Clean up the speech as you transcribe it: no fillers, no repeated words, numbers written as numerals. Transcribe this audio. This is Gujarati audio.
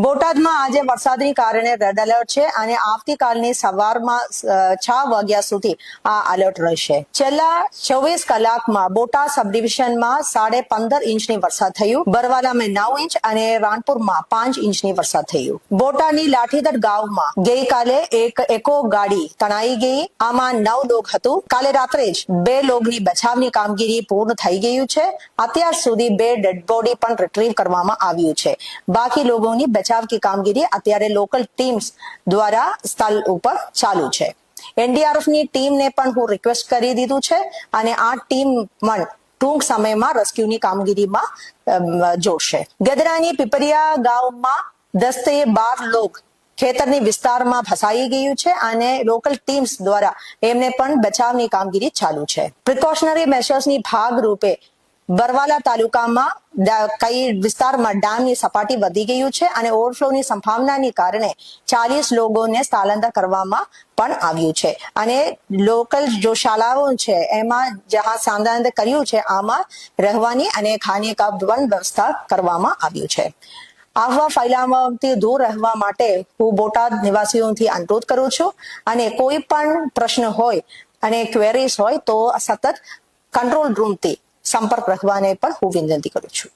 બોટાદમાં આજે વરસાદની કારણે રેડ એલર્ટ છે અને આવતીકાલની સવારમાં 6 વાગ્યા સુધી આ એલર્ટ રહેશે. છેલ્લા 24 કલાકમાં બોટાદ સબ ડિવિઝનમાં 15.5 ઇંચની વરસાદ થયું, બરવાલામાં 9 ઇંચ અને રાણપુરમાં 5 ઇંચની વરસાદ થયું. બોટાદની લાઠીદડ ગામમાં ગઈકાલે એક એકો ગાડી તણાઈ ગઈ. આમાં 9 લોક હતું. કાલે રાત્રે જ 2 લોકોની બચાવની કામગીરી પૂર્ણ થઈ ગયું છે. અત્યાર સુધી 2 ડેડ બોડી પણ રિટ્રીવ કરવામાં આવ્યું છે. બાકી લોકોની બચાવ की કામગીરી અત્યારે લોકલ ટીમ્સ દ્વારા સ્થળ ઉપર ચાલુ છે. એનડીઆરએફ ની ટીમને પણ હું રિક્વેસ્ટ કરી દીધું છે અને આ ટીમ પણ ટૂંક સમયમાં રેસ્ક્યુની કામગીરીમાં જોડશે. ગદરાની પીપરિયા ગામમાં 10 થી 12 લોક ખેતરની વિસ્તારમાં ફસાઈ ગયું છે અને લોકલ ટીમ્સ દ્વારા એમને પણ બચાવની કામગીરી ચાલુ છે. પ્રિકોશનરી મેશર્સની ભાગરૂપે બરવાલા તાલુકામાં કઈ વિસ્તારમાં ડેમની સપાટી વધી ગયું છે અને ઓવરફ્લોની સંભાવનાની કારણે 40 લોકોને સ્થળાંતર કરવામાં પણ આવ્યું છે અને લોકલ જો શાળાઓ છે એમાં જ્યાં સ્થળાંતર કર્યું છે આમાં રહેવાની અને ખાને કા પણ વ્યવસ્થા કરવામાં આવ્યું છે. અફવા ફેલાવવાથી દૂર રહેવા માટે હું બોટાદ નિવાસીઓથી અનુરોધ કરું છું અને કોઈ પણ પ્રશ્ન હોય અને ક્વેરીઝ હોય તો સતત કંટ્રોલ રૂમથી સંપર્ક રાખવાને પણ હું વિનંતી કરું છું.